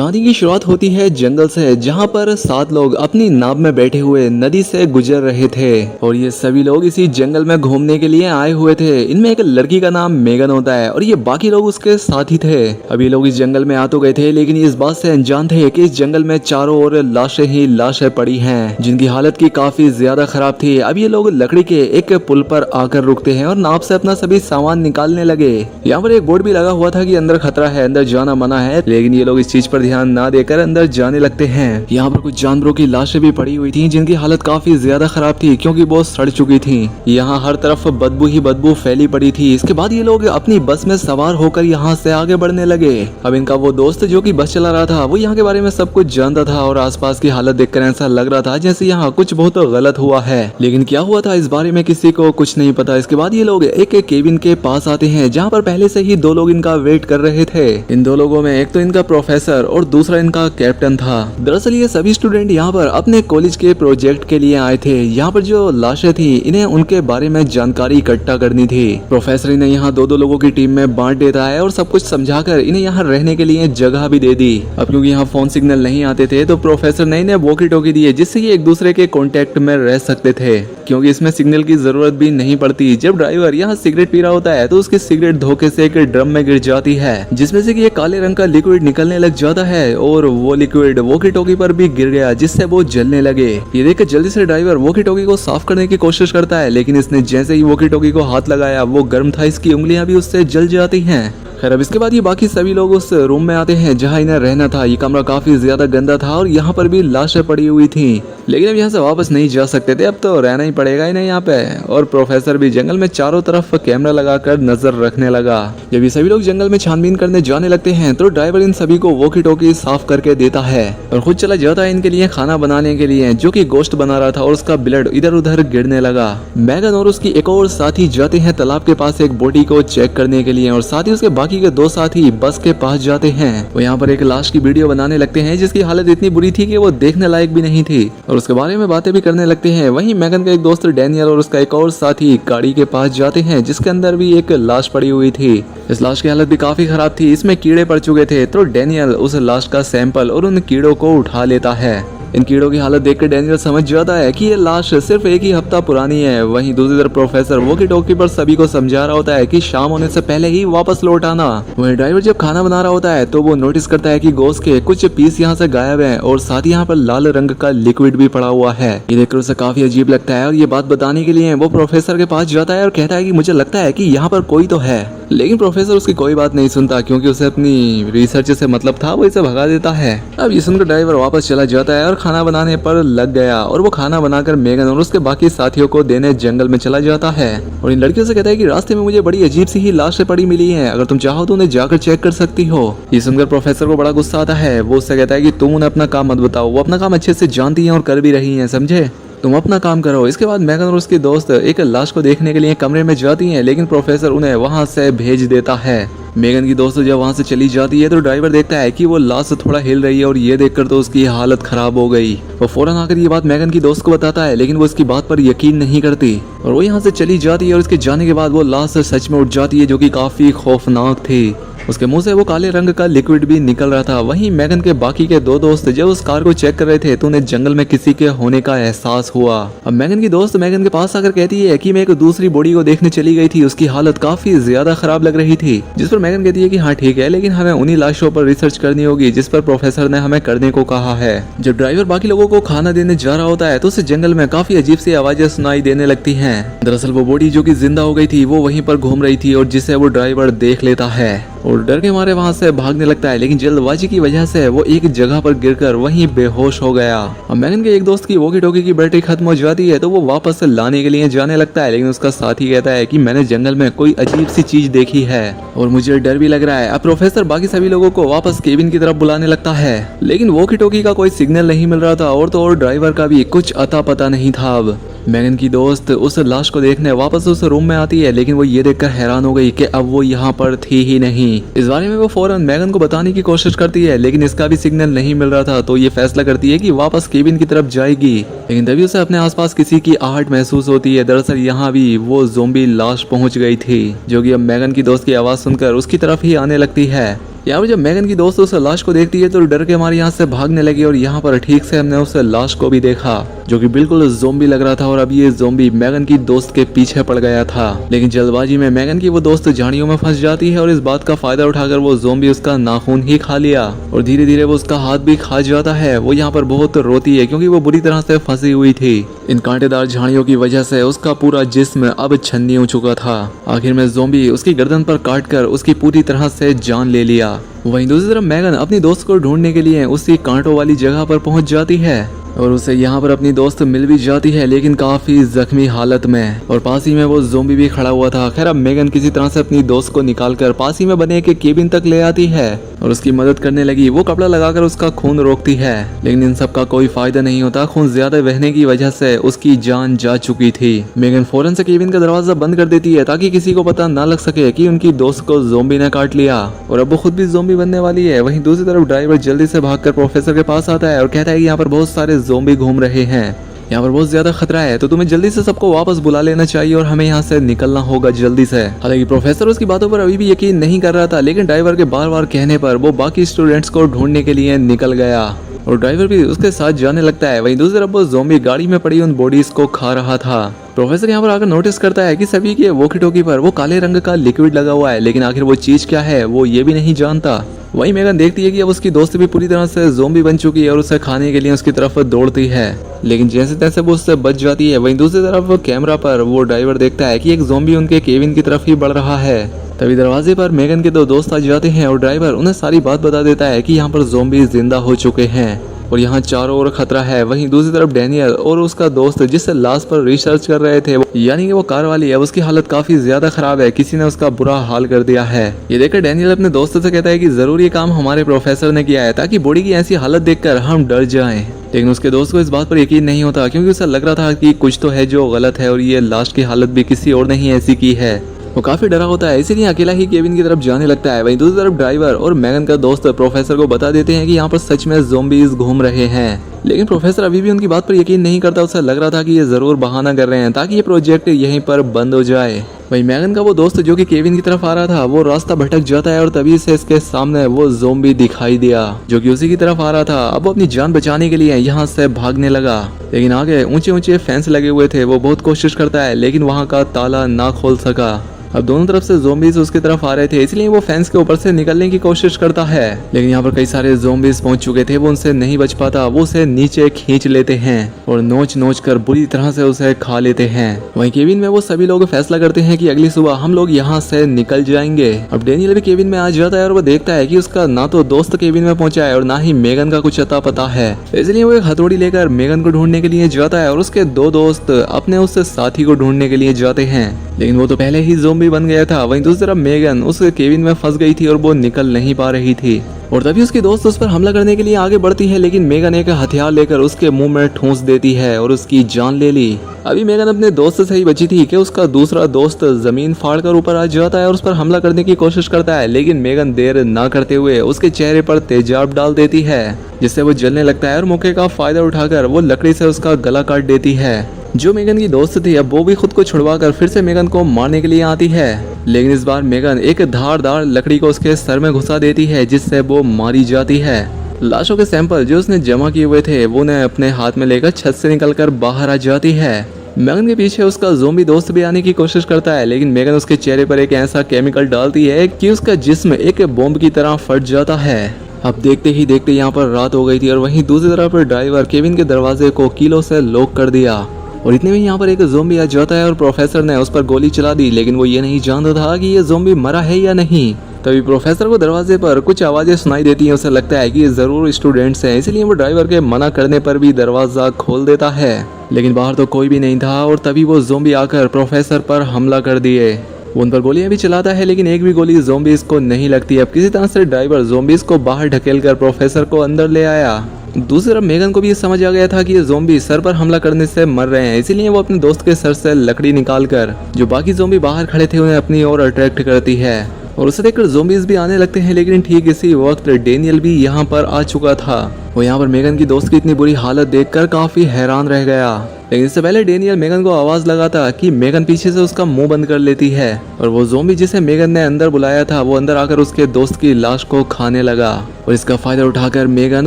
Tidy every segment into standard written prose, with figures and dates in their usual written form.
कहानी की शुरुआत होती है जंगल से, जहाँ पर 7 लोग अपनी नाव में बैठे हुए नदी से गुजर रहे थे और ये सभी लोग इसी जंगल में घूमने के लिए आए हुए थे। इनमें एक लड़की का नाम मेगन होता है और ये बाकी लोग उसके साथ ही थे। अब ये लोग इस जंगल में आ तो गए थे, लेकिन इस बात से अनजान थे कि इस जंगल में चारों ओर लाशें ही लाशें पड़ी हैं, जिनकी हालत की काफी ज्यादा खराब थी। अब ये लोग लकड़ी के एक पुल पर आकर रुकते हैं और नाव से अपना सभी सामान निकालने लगे। यहाँ पर एक बोर्ड भी लगा हुआ था कि अंदर खतरा है, अंदर जाना मना है, लेकिन ये लोग इस चीज पर ध्यान ना देकर अंदर जाने लगते हैं। यहाँ पर कुछ जानवरों की लाशें भी पड़ी हुई थी, जिनकी हालत काफी ज्यादा खराब थी क्योंकि वो सड़ चुकी थी। यहाँ हर तरफ बदबू ही बदबू फैली पड़ी थी। इसके बाद ये लोग अपनी बस में सवार होकर यहाँ से आगे बढ़ने लगे। अब इनका वो दोस्त जो कि बस चला रहा था, वो यहाँ के बारे में सब कुछ जानता था और आसपास की हालत देखकर ऐसा लग रहा था जैसे यहाँ कुछ बहुत गलत हुआ है, लेकिन क्या हुआ था इस बारे में किसी को कुछ नहीं पता। इसके बाद ये लोग एक केबिन के पास आते हैं, जहाँ पर पहले से ही 2 लोग इनका वेट कर रहे थे। इन 2 लोगों में एक तो इनका प्रोफेसर और दूसरा इनका कैप्टन था। दरअसल ये सभी स्टूडेंट यहाँ पर अपने कॉलेज के प्रोजेक्ट के लिए आए थे। यहाँ पर जो लाशें थी, इन्हें उनके बारे में जानकारी इकट्ठा करनी थी। प्रोफेसर इन्हें यहाँ 2-2 लोगों की टीम में बांट देता है और सब कुछ समझाकर इन्हें यहाँ रहने के लिए जगह भी दे दी। अब क्योंकि यहाँ फोन सिग्नल नहीं आते थे, तो प्रोफेसर ने इन्हें वॉकी टॉकी दिए, जिससे ये एक दूसरे के कॉन्टेक्ट में रह सकते थे, क्योंकि इसमें सिग्नल की जरूरत भी नहीं पड़ती। जब ड्राइवर यहाँ सिगरेट पी रहा होता है तो उसकी सिगरेट धोखे से एक ड्रम में गिर जाती है, जिसमें से कि ये काले रंग का लिक्विड निकलने लग जाता है और वो लिक्विड वॉकी टॉकी पर भी गिर गया, जिससे वो जलने लगे। ये देखकर जल्दी से ड्राइवर वॉकी टॉकी को साफ करने की कोशिश करता है, लेकिन इसने जैसे ही वॉकी टॉकी को हाथ लगाया, वो गर्म था, इसकी उंगलियां भी उससे जल जाती हैं। खैर, अब इसके बाद ये बाकी सभी लोग उस रूम में आते हैं जहां इन्हें रहना था। ये कमरा काफी ज्यादा गंदा था और यहाँ पर भी लाशें पड़ी हुई थी, लेकिन अब यहाँ से वापस नहीं जा सकते थे, अब तो रहना ही पड़ेगा इन्हें यहाँ पे। और प्रोफेसर भी जंगल में चारों तरफ कैमरा लगाकर नजर रखने लगा। जब ये सभी लोग जंगल में छानबीन करने जाने लगते हैं, तो ड्राइवर इन सभी को वॉकी टॉकी साफ करके देता है और खुद चला जाता है इनके लिए खाना बनाने के लिए, जो कि गोश्त बना रहा था और उसका ब्लड इधर उधर गिरने लगा। मैगन और उसकी एक और साथी जाते हैं तालाब के पास एक बॉडी को चेक करने के लिए और साथ ही उसके बाकी के 2 साथी बस के पास जाते हैं। वो यहाँ पर एक लाश की वीडियो बनाने लगते हैं, जिसकी हालत इतनी बुरी थी कि वो देखने लायक भी नहीं थी, और उसके बारे में बातें भी करने लगते हैं। वहीं मैगन का एक दोस्त डैनियल और उसका एक और साथी गाड़ी के पास जाते हैं, जिसके अंदर भी एक लाश पड़ी हुई थी। इस लाश की हालत भी काफी खराब थी, इसमें कीड़े पड़ चुके थे। तो डैनियल उस लाश का सैंपल और उन कीड़ों को उठा लेता है। इन कीड़ों की हालत देखकर डैनियल समझ जाता है कि ये लाश सिर्फ एक ही हफ्ता पुरानी है। वहीं दूसरी तरफ प्रोफेसर वॉकी टॉकी पर सभी को समझा रहा होता है कि शाम होने से पहले ही वापस लौट आना। वहीं ड्राइवर जब खाना बना रहा होता है, तो वो नोटिस करता है कि गोश्त के कुछ पीस यहाँ से गायब हैं और साथ ही यहाँ पर लाल रंग का लिक्विड भी पड़ा हुआ है। ये देखकर उसे काफी अजीब लगता है और ये बात बताने के लिए वो प्रोफेसर के पास जाता है और कहता है कि मुझे लगता है कि यहाँ पर कोई तो है, लेकिन प्रोफेसर उसकी कोई बात नहीं सुनता, क्योंकि उसे अपनी रिसर्च से मतलब था। वो इसे भगा देता है। अब ये सुनकर ड्राइवर वापस चला जाता है और खाना बनाने पर लग गया, और वो खाना बनाकर मेगन और उसके बाकी साथियों को देने जंगल में चला जाता है और इन लड़कियों से कहता है कि रास्ते में मुझे बड़ी अजीब सी ही लाशें पड़ी मिली हैं, अगर तुम चाहो तो उन्हें जाकर चेक कर सकती हो। ये सुनकर प्रोफेसर को बड़ा गुस्सा आता है। वो उससे कहता है कि तुम उन्हें अपना काम मत बताओ, वो अपना काम अच्छे से जानती है और कर भी रही है, समझे, तुम अपना काम करो। इसके बाद मैगन और उसके दोस्त एक लाश को देखने के लिए कमरे में जाती हैं, लेकिन प्रोफेसर उन्हें वहां से भेज देता है। मेगन की दोस्त जब वहां से चली जाती है, तो ड्राइवर देखता है कि वो लाश थोड़ा हिल रही है और ये देखकर तो उसकी हालत खराब हो गई। वो फौरन आकर ये बात मैगन की दोस्त को बताता है, लेकिन वो इसकी बात पर यकीन नहीं करती और वो यहाँ से चली जाती है। और इसके जाने के बाद वो लाश सच में उठ जाती है, जो कि काफी खौफनाक थी। उसके मुंह से वो काले रंग का लिक्विड भी निकल रहा था। वहीं मैगन के बाकी के 2 दोस्त जब उस कार को चेक कर रहे थे, तो उन्हें जंगल में किसी के होने का एहसास हुआ। अब मैगन की दोस्त मैगन के पास आकर कहती है कि मैं एक दूसरी बॉडी को देखने चली गई थी, उसकी हालत काफी ज्यादा खराब लग रही थी। जिस पर मैगन कहती है कि हाँ ठीक है, लेकिन हमें उन्हीं लाशों पर रिसर्च करनी होगी जिस पर प्रोफेसर ने हमें करने को कहा है। जब ड्राइवर बाकी लोगों को खाना देने जा रहा होता है, तो उसे जंगल में काफी अजीब सी आवाजें सुनाई देने लगती हैं। दरअसल वो बॉडी जो कि जिंदा हो गई थी, वो वहीं पर घूम रही थी और जिसे वो ड्राइवर देख लेता है और डर के मारे वहां से भागने लगता है, लेकिन जल्दबाजी की वजह से वो एक जगह पर गिरकर वहीं बेहोश हो गया। अब मैगन के एक दोस्त की वॉकी टॉकी की बैटरी खत्म हो जाती है, तो वो वापस से लाने के लिए जाने लगता है, लेकिन उसका साथी कहता है कि मैंने जंगल में कोई अजीब सी चीज देखी है और मुझे डर भी लग रहा है। अब प्रोफेसर बाकी सभी लोगों को वापस केबिन की तरफ बुलाने लगता है, लेकिन वॉकी टॉकी का कोई सिग्नल नहीं मिल रहा था और तो और ड्राइवर का भी कुछ अता पता नहीं था। अब मैगन की दोस्त उस लाश को देखने वापस उस रूम में आती है, लेकिन वो ये देखकर हैरान हो गई कि अब वो यहाँ पर थी ही नहीं। इस बारे में वो फौरन मैगन को बताने की कोशिश करती है, लेकिन इसका भी सिग्नल नहीं मिल रहा था, तो ये फैसला करती है कि वापस केबिन की तरफ जाएगी। लेकिन तभी उसे अपने आसपास किसी की आहट महसूस होती है। दरअसल यहाँ भी वो ज़ोंबी लाश पहुंच गई थी, जो कि अब मैगन की दोस्त की आवाज सुनकर उसकी तरफ ही आने लगती है। यहाँ पर जब मेगन की दोस्त उस लाश को देखती है तो डर के मारे यहाँ से भागने लगी और यहाँ पर ठीक से हमने उस लाश को भी देखा जो कि बिल्कुल ज़ोंबी लग रहा था और अब ये ज़ोंबी मेगन की दोस्त के पीछे पड़ गया था। लेकिन जल्दबाजी में मेगन की वो दोस्त झाड़ियों में फंस जाती है और इस बात का फायदा उठाकर वो ज़ोंबी उसका नाखून ही खा लिया और धीरे धीरे वो उसका हाथ भी खा जाता है। वो यहाँ पर बहुत रोती है क्योंकि वो बुरी तरह से फंसी हुई थी। इन कांटेदार झाड़ियों की वजह से उसका पूरा जिस्म अब छन्नी हो चुका था। आखिर में ज़ोंबी उसकी गर्दन पर काटकर उसकी पूरी तरह से जान ले लिया। वहीं दूसरी तरफ मेगन अपनी दोस्त को ढूंढने के लिए उसी कांटों वाली जगह पर पहुंच जाती है और उसे यहाँ पर अपनी दोस्त मिल भी जाती है लेकिन काफी जख्मी हालत में और पास ही में वो ज़ोंबी भी खड़ा हुआ था। खैर अब मेगन किसी तरह से अपनी दोस्त को निकालकर पास ही में बने एक केबिन तक ले आती है और उसकी मदद करने लगी। वो कपड़ा लगाकर उसका खून रोकती है लेकिन इन सब का कोई फायदा नहीं होता। खून ज्यादा बहने की वजह से उसकी जान जा चुकी थी। मेगन फौरन से केबिन का दरवाजा बंद कर देती है ताकि किसी को पता न लग सके कि उनकी दोस्त को ज़ोंबी ने काट लिया और अब वो खुद भी ज़ोंबी बनने वाली है। वहीं दूसरी तरफ ड्राइवर जल्दी से भागकर प्रोफेसर के पास आता है और कहता है कि यहाँ पर बहुत सारे ज़ोंबी घूम रहे हैं, यहाँ पर बहुत ज्यादा खतरा है तो तुम्हें जल्दी से सबको वापस बुला लेना चाहिए और हमें यहाँ से निकलना होगा जल्दी से। हालांकि प्रोफेसर उसकी बातों पर अभी भी यकीन नहीं कर रहा था लेकिन ड्राइवर के बार बार कहने पर वो बाकी स्टूडेंट्स को ढूंढने के लिए निकल गया और ड्राइवर भी उसके साथ जाने लगता है। वहीं दूसरी तरफ वो ज़ोंबी गाड़ी में पड़ी उन बॉडीज को खा रहा था। प्रोफेसर यहाँ पर आकर नोटिस करता है कि सभी के वॉकी टॉकी पर वो काले रंग का लिक्विड लगा हुआ है लेकिन आखिर वो चीज क्या है वो ये भी नहीं जानता। वहीं मेगन देखती है कि अब उसकी दोस्त भी पूरी तरह से ज़ोंबी बन चुकी है और उसे खाने के लिए उसकी तरफ दौड़ती है लेकिन जैसे तैसे वो उससे बच जाती है। वहीं दूसरी तरफ कैमरा पर वो ड्राइवर देखता है कि एक ज़ोंबी उनके केबिन की तरफ ही बढ़ रहा है। तभी दरवाजे पर मेगन के दो दोस्त आ जाते हैं और ड्राइवर उन्हें सारी बात बता देता है कि यहाँ पर ज़ोंबी जिंदा हो चुके हैं और यहाँ चारों ओर खतरा है। वहीं दूसरी तरफ डैनियल और उसका दोस्त जिससे लाश पर रिसर्च कर रहे थे यानी कि वो कार वाली है, उसकी हालत काफी ज्यादा खराब है। किसी ने उसका बुरा हाल कर दिया है। ये देखकर डैनियल अपने दोस्त से कहता है कि जरूर ये काम हमारे प्रोफेसर ने किया है ताकि बॉडी की ऐसी हालत देखकर हम डर जाएं। लेकिन उसके दोस्त को इस बात पर यकीन नहीं होता क्योंकि उसे लग रहा था कि कुछ तो है जो गलत है और ये लाश की हालत भी किसी और नहीं ऐसी की है। वो काफी डरा होता है इसीलिए अकेला ही केबिन की तरफ जाने लगता है। वहीं दूसरी तरफ ड्राइवर और मेगन का दोस्त प्रोफेसर को बता देते हैं कि यहाँ पर सच में ज़ोंबीज घूम रहे हैं लेकिन प्रोफेसर अभी भी उनकी बात पर यकीन नहीं करता। उसे लग रहा था कि ये जरूर बहाना कर रहे हैं ताकि ये प्रोजेक्ट यहीं पर बंद हो जाए। वहीं मेगन का वो दोस्त जो कि केबिन की तरफ आ रहा था वो रास्ता भटक जाता है और तभी से इसके सामने वो ज़ोंबी दिखाई दिया जो कि उसी की तरफ आ रहा था। अब वो अपनी जान बचाने के लिए यहाँ से भागने लगा लेकिन आगे ऊंचे ऊंचे फेंस लगे हुए थे। वो बहुत कोशिश करता है लेकिन वहाँ का ताला ना खोल सका। अब दोनों तरफ से ज़ोंबीज उसकी तरफ आ रहे थे इसलिए वो फेंस के ऊपर से निकलने की कोशिश करता है लेकिन यहाँ पर कई सारे ज़ोंबीज पहुंच चुके थे। वो उनसे नहीं बच पाता। वो उसे नीचे खींच लेते हैं और नोच नोच कर बुरी तरह से उसे खा लेते हैं। वहीं केबिन में वो सभी लोग फैसला करते हैं कि अगली सुबह हम लोग यहाँ से निकल जाएंगे। अब डैनियल भी केबिन में आ जाता है और वो देखता है कि उसका ना तो दोस्त केबिन में पहुंचा है और ना ही मेगन का कुछ अता पता है। इसलिए वो एक हथौड़ी लेकर मेगन को ढूंढने के लिए जाता है और उसके दो दोस्त अपने उस साथी को ढूंढने के लिए जाते हैं लेकिन वो तो पहले ही ज़ोंबी बन गया था। वहीं दूसरी तरफ मेगन उस केबिन में फंस गई थी और वो निकल नहीं पा रही थी और तभी उसकी दोस्त उस पर हमला करने के लिए आगे बढ़ती है लेकिन मेगन एक हथियार लेकर उसके मुंह में ठूंस देती है और उसकी जान ले ली। अभी मेगन अपने दोस्त से ही बची थी कि उसका दूसरा दोस्त जमीन फाड़कर ऊपर आ जाता है और उस पर हमला करने की कोशिश करता है लेकिन मेगन देर ना करते हुए उसके चेहरे पर तेजाब डाल देती है जिससे वो जलने लगता है और मौके का फायदा उठाकर वो लकड़ी से उसका गला काट देती है। जो मेगन की दोस्त थी अब वो भी खुद को छुड़वाकर फिर से मेगन को मारने के लिए आती है लेकिन इस बार मेगन एक धारदार लकड़ी को उसके सर में घुसा देती है जिससे वो मारी जाती है। लाशों के सैंपल जो उसने जमा किए हुए थे वो ने अपने हाथ में लेकर छत से निकलकर बाहर आ जाती है। मेगन के पीछे उसका ज़ोंबी दोस्त भी आने की कोशिश करता है लेकिन मेगन उसके चेहरे पर एक ऐसा केमिकल डालती है कि उसका जिस्म एक बॉम्ब की तरह फट जाता है। अब देखते ही देखते यहाँ पर रात हो गई थी और वहीं दूसरी तरफ ड्राइवर केबिन के दरवाजे को कीलों से लॉक कर दिया और इतने में यहाँ पर एक ज़ोंबी आ जाता है और प्रोफेसर ने उस पर गोली चला दी लेकिन वो ये नहीं जानता था कि ये ज़ोंबी मरा है या नहीं। तभी प्रोफेसर को दरवाजे पर कुछ आवाजें सुनाई देती हैं। उसे लगता है कि ये जरूर स्टूडेंट्स हैं इसलिए वो ड्राइवर के मना करने पर भी दरवाजा खोल देता है लेकिन बाहर तो कोई भी नहीं था और तभी वो ज़ोंबी आकर प्रोफेसर पर हमला कर दिए। वो उन पर गोलियां भी चलाता है लेकिन एक भी गोली ज़ोंबीज को नहीं लगती। अब किसी तरह से ड्राइवर ज़ोंबीज को बाहर ढकेलकर प्रोफेसर को अंदर ले आया। दूसरी तरफ मेगन को भी ये समझ आ गया था कि ये ज़ोंबी सर पर हमला करने से मर रहे हैं इसीलिए वो अपने दोस्त के सर से लकड़ी निकालकर जो बाकी ज़ोंबी बाहर खड़े थे उन्हें अपनी ओर अट्रैक्ट करती है और उसे देखकर ज़ोंबीज भी आने लगते हैं। लेकिन ठीक इसी वक्त डैनियल भी यहाँ पर आ चुका था। वो यहाँ पर मेगन की दोस्त की इतनी बुरी हालत देखकर काफी हैरान रह गया। लेकिन इससे पहले डेनियल मेगन को आवाज लगाता कि मेगन पीछे से उसका मुंह बंद कर लेती है और वो ज़ॉम्बी जिसे मेगन ने अंदर बुलाया था वो अंदर आकर उसके दोस्त की लाश को खाने लगा और इसका फायदा उठाकर मेगन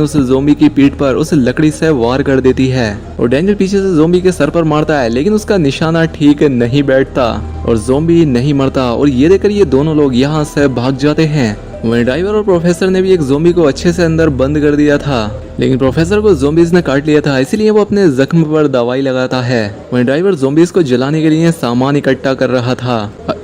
उस ज़ॉम्बी की पीठ पर उस लकड़ी से वार कर देती है और डेनियल पीछे से ज़ॉम्बी के सर पर मारता है, लेकिन उसका निशाना ठीक नहीं बैठता और ज़ॉम्बी नहीं मरता और ये देखकर ये दोनों लोग यहाँ से भाग जाते हैं। वहीं ड्राइवर और प्रोफेसर ने भी एक ज़ॉम्बी को अच्छे से अंदर बंद कर दिया था, लेकिन प्रोफेसर को ज़ॉम्बीज ने काट लिया था, इसीलिए वो अपने जख्म पर दवाई लगाता है। वहीं ड्राइवर ज़ॉम्बीज को जलाने के लिए सामान इकट्ठा कर रहा था,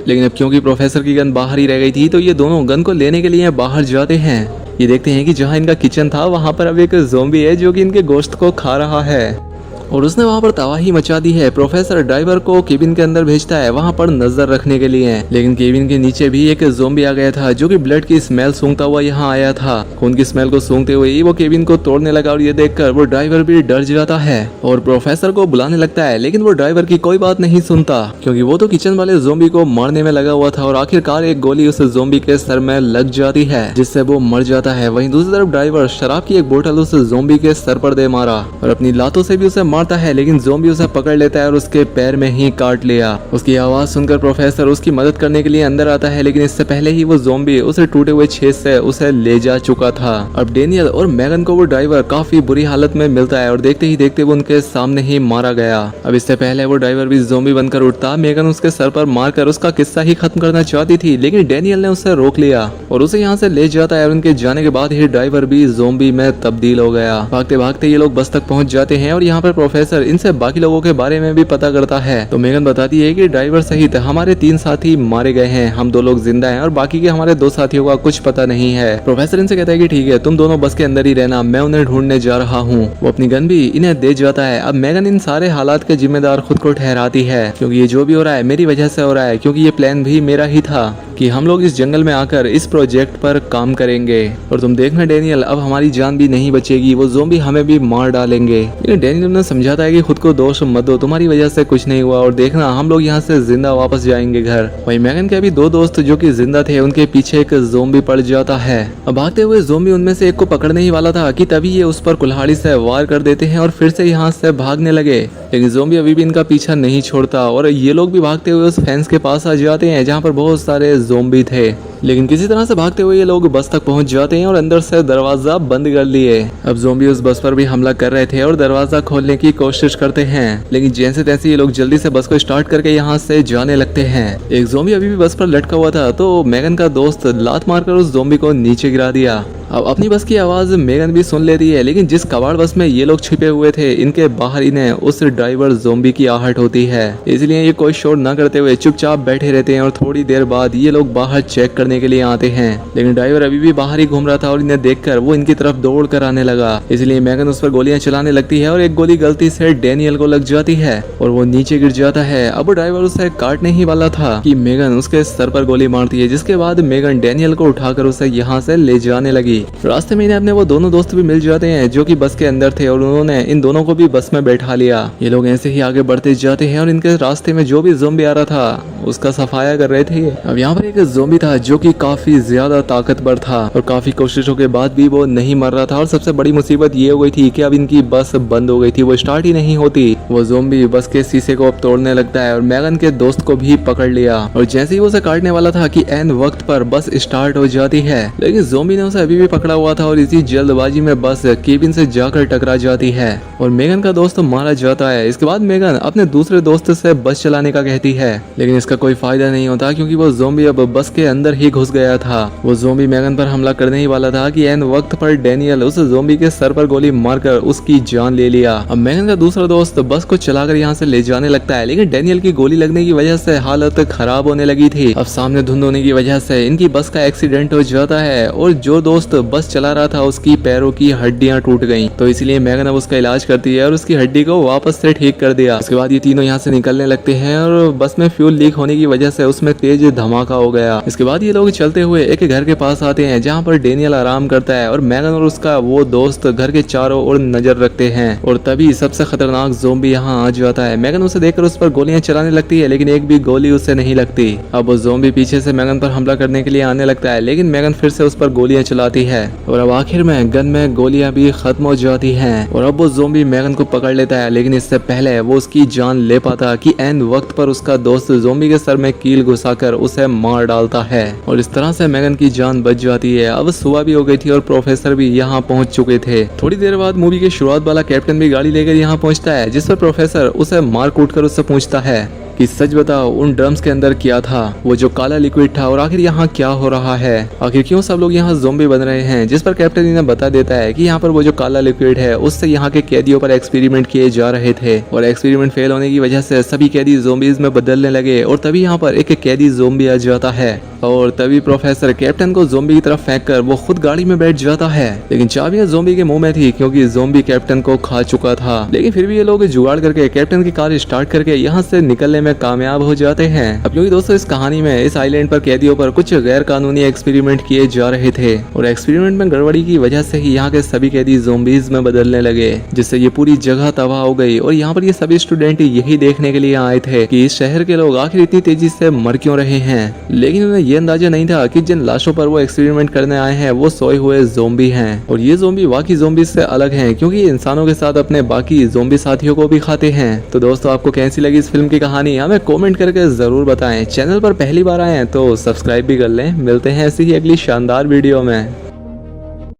लेकिन अब क्योंकि प्रोफेसर की गन बाहर ही रह गई थी तो ये दोनों गन को लेने के लिए बाहर जाते हैं। ये देखते हैं कि जहाँ इनका किचन था वहाँ पर अब एक ज़ॉम्बी है जो कि इनके गोश्त को खा रहा है और उसने वहाँ पर तबाही मचा दी है। प्रोफेसर ड्राइवर को केबिन के अंदर भेजता है वहाँ पर नजर रखने के लिए, लेकिन केबिन के नीचे भी एक ज़ॉम्बी आ गया था जो कि ब्लड की स्मेल सूंघता हुआ यहाँ आया था। खून की स्मेल को सूंघते हुए ही वो केबिन को तोड़ने लगा और ये देखकर वो ड्राइवर भी डर जाता है और प्रोफेसर को बुलाने लगता है, लेकिन वो ड्राइवर की कोई बात नहीं सुनता क्योंकि वो तो किचन वाले ज़ॉम्बी को मारने में लगा हुआ था और आखिरकार एक गोली उस ज़ॉम्बी के सर में लग जाती है जिससे वो मर जाता है। वहीं दूसरी तरफ ड्राइवर शराब की एक बोतल उस ज़ॉम्बी के सर पर दे मारा और अपनी लातों से भी उसे मारता है, लेकिन ज़ॉम्बी उसे पकड़ लेता है और उसके पैर में ही काट लिया। उसकी आवाज सुनकर प्रोफेसर उसकी मदद करने के लिए अंदर आता है, लेकिन इससे पहले ही वो ज़ॉम्बी उसे टूटे हुए छेद से उसे ले जा चुका था। अब डेनियल और मेगन को वो ड्राइवर काफी बुरी हालत में मिलता है और देखते ही देखते वो उनके सामने ही मारा गया। अब इससे पहले वो ड्राइवर भी ज़ॉम्बी बनकर उठता, मेगन उसके सर पर मारकर उसका किस्सा ही खत्म करना चाहती थी, लेकिन डेनियल ने उसे रोक लिया और उसे यहाँ से ले जाता है और उनके जाने के बाद ही ड्राइवर भी ज़ॉम्बी में तब्दील हो गया। भागते भागते ये लोग बस तक पहुंच जाते हैं और यहाँ पर प्रोफेसर इनसे बाकी लोगों के बारे में भी पता करता है तो मेगन बताती है कि ड्राइवर सहित हमारे 3 साथी मारे गए हैं, हम 2 लोग जिंदा हैं और बाकी के हमारे 2 साथियों का कुछ पता नहीं है। प्रोफेसर इनसे कहता है कि ठीक है, तुम दोनों बस के अंदर ही रहना, मैं उन्हें ढूंढने जा रहा हूँ। वो अपनी गन भी इन्हें दे जाता है। अब मेगन इन सारे हालात के जिम्मेदार खुद को ठहराती है क्योंकि ये जो भी हो रहा है मेरी वजह से हो रहा है, क्योंकि ये प्लान भी मेरा ही था कि हम लोग इस जंगल में आकर इस प्रोजेक्ट पर काम करेंगे और तुम देखना डेनियल, अब हमारी जान भी नहीं बचेगी, वो ज़ॉम्बी हमें भी मार डालेंगे। लेकिन डेनियल ने समझाता है कि खुद को दोष मत दो, तुम्हारी वजह से कुछ नहीं हुआ और देखना हम लोग यहाँ से जिंदा वापस जाएंगे घर। वहीं मेगन के अभी 2 दोस्त जो कि जिंदा थे उनके पीछे एक ज़ॉम्बी पड़ जाता है। अब भागते हुए ज़ॉम्बी उनमें से एक को पकड़ने ही वाला था कि तभी ये उस पर कुल्हाड़ी से वार कर देते हैं और फिर से यहाँ से भागने लगे, लेकिन ज़ॉम्बी अभी भी इनका पीछा नहीं छोड़ता और ये लोग भी भागते हुए उस फेंस के पास आ जाते हैं जहाँ पर बहुत सारे ज़ॉम्बी थे। लेकिन किसी तरह से भागते हुए ये लोग बस तक पहुंच जाते हैं और अंदर से दरवाजा बंद कर लिए। अब ज़ॉम्बी उस बस पर भी हमला कर रहे थे और दरवाजा खोलने की कोशिश करते हैं, लेकिन जैसे तैसे ये लोग जल्दी से बस को स्टार्ट करके यहाँ से जाने लगते हैं। एक ज़ॉम्बी अभी भी बस पर लटका हुआ था तो मेगन का दोस्त लात मारकर उस ज़ॉम्बी को नीचे गिरा दिया। अब अपनी बस की आवाज मेगन भी सुन लेती है, लेकिन जिस कबाड़ बस में ये लोग छिपे हुए थे इनके बाहर इन्हें उस ड्राइवर ज़ॉम्बी की आहट होती है, इसलिए ये कोई शोर न करते हुए चुपचाप बैठे रहते हैं और थोड़ी देर बाद ये लोग बाहर चेक करने के लिए आते हैं। लेकिन ड्राइवर अभी भी बाहर ही घूम रहा था और इन्हें देखकर वो इनकी तरफ दौड़ कर आने लगा, इसलिए मेगन उस पर गोलियां चलाने लगती है और एक गोली गलती से डेनियल को लग जाती है और वो नीचे गिर जाता है। अब ड्राइवर उसे काटने ही वाला था कि मेगन उसके सर पर गोली मारती है, जिसके बाद मेगन डेनियल को उठाकर उसे यहाँ से ले जाने लगी। रास्ते में इन्हें अपने वो दोनों दोस्त भी मिल जाते हैं जो कि बस के अंदर थे और उन्होंने इन दोनों को भी बस में बैठा लिया। ये लोग ऐसे ही आगे बढ़ते जाते हैं और इनके रास्ते में जो भी ज़ॉम्बी आ रहा था उसका सफाया कर रहे थे। अब यहाँ पर एक ज़ॉम्बी था जो कि काफी ज्यादा ताकतवर था और काफी कोशिशों के बाद भी वो नहीं मर रहा था और सबसे बड़ी मुसीबत ये हो गई थी कि अब इनकी बस बंद हो गई थी, वो स्टार्ट ही नहीं होती। वो ज़ॉम्बी बस के शीशे को अब तोड़ने लगता है और मेगन के दोस्त को भी पकड़ लिया और जैसे ही वो उसे काटने वाला था कि एन वक्त पर बस स्टार्ट हो जाती है, लेकिन ज़ॉम्बी ने उसे अभी भी पकड़ा हुआ था और इसी जल्दबाजी में बस केबिन से जाकर टकरा जाती है और मेगन का दोस्त मारा जाता है। इसके बाद मेगन अपने दूसरे दोस्त से बस चलाने का कहती है, लेकिन इसका कोई फायदा नहीं होता क्योंकि वो ज़ॉम्बी अब बस के अंदर ही घुस गया था। वो ज़ॉम्बी मेगन पर हमला करने ही वाला था कि एन वक्त पर डेनियल उस ज़ॉम्बी के सर पर गोली मारकर उसकी जान ले लिया। अब मेगन का दूसरा दोस्त बस को चलाकर यहाँ से ले जाने लगता है, लेकिन डेनियल की गोली लगने की वजह से हालत खराब होने लगी थी। अब सामने धुंध होने की वजह से इनकी बस का एक्सीडेंट हो जाता है और जो दोस्त बस चला रहा था उसकी पैरों की हड्डियां टूट गईं, तो इसलिए मेगन अब उसका इलाज करती है और उसकी हड्डी को वापस से ठीक कर दिया। उसके बाद ये तीनों यहाँ से निकलने लगते हैं और बस में फ्यूल लीक होने की वजह से उसमें तेज धमाका हो गया। इसके बाद ये लोग लोग चलते हुए एक घर के पास आते हैं जहाँ पर डेनियल आराम करता है और मैगन और उसका वो दोस्त घर के चारों ओर नजर रखते हैं। और तभी सबसे खतरनाक ज़ोंबी यहाँ आ जाता है। मैगन उसे देखकर उस पर गोलियां चलाने लगती है, लेकिन एक भी गोली उससे नहीं लगती। अब वो ज़ोंबी पीछे से मैगन पर हमला करने के लिए आने लगता है, लेकिन मैगन फिर से उस पर गोलियां चलाती है और अब आखिर में गन में गोलियां भी खत्म हो जाती हैं। और अब वो ज़ोंबी मैगन को पकड़ लेता है, लेकिन इससे पहले वो उसकी जान ले पाता कि एंड वक्त पर उसका दोस्त ज़ोंबी के सर में कील घुसाकर उसे मार डालता है और इस तरह से मैगन की जान बच जाती है। अब सुबह भी हो गई थी और प्रोफेसर भी यहाँ पहुंच चुके थे। थोड़ी देर बाद मूवी के शुरुआत वाला कैप्टन भी गाड़ी लेकर यहाँ पहुंचता है, जिस पर प्रोफेसर उसे मार कूट कर उससे पूछता है कि सच बताओ उन ड्रम्स के अंदर क्या था, वो जो काला लिक्विड था, और आखिर यहाँ क्या हो रहा है, आखिर क्यों सब लोग यहाँ ज़ोंबी बन रहे हैं। जिस पर कैप्टन इन्हें बता देता है कि यहाँ पर वो जो काला लिक्विड है उससे यहाँ के कैदियों पर एक्सपेरिमेंट किए जा रहे थे और एक्सपेरिमेंट फेल होने की वजह से सभी कैदी ज़ोंबीज में बदलने लगे और तभी यहाँ पर एक कैदी ज़ोंबी आ जाता है और तभी प्रोफेसर कैप्टन को ज़ोंबी की तरफ फेंक कर वो खुद गाड़ी में बैठ जाता है, लेकिन चाबियां ज़ोंबी के मुंह में थी क्योंकि ज़ोंबी कैप्टन को खा चुका था। लेकिन फिर भी ये लोग जुगाड़ करके कैप्टन की कार स्टार्ट करके यहाँ से निकलने में कामयाब हो जाते हैं। अब क्योंकि दोस्तों इस कहानी में इस आइलैंड पर कैदियों पर कुछ गैर कानूनी एक्सपेरिमेंट किए जा रहे थे और एक्सपेरिमेंट में गड़बड़ी की वजह से ही यहाँ के सभी कैदी ज़ोंबीज में बदलने लगे, जिससे ये पूरी जगह तबाह हो गई। और यहाँ पर ये सभी स्टूडेंट यही देखने के लिए आए थे कि इस शहर के लोग आखिर इतनी तेजी से मर क्यों रहे हैं, लेकिन उन्हें ये अंदाजा नहीं था कि जिन लाशों पर वो एक्सपेरिमेंट करने आए हैं वो सोए हुए ज़ोंबी हैं और ये ज़ोंबी बाकी ज़ोंबी से अलग हैं क्योंकि ये इंसानों के साथ अपने बाकी ज़ोंबी साथियों को भी खाते हैं। तो दोस्तों आपको कैसी लगी इस फिल्म की कहानी हमें कमेंट करके जरूर बताएं। चैनल पर पहली बार आए हैं तो सब्सक्राइब भी कर लें। मिलते हैं ऐसी ही अगली शानदार वीडियो में।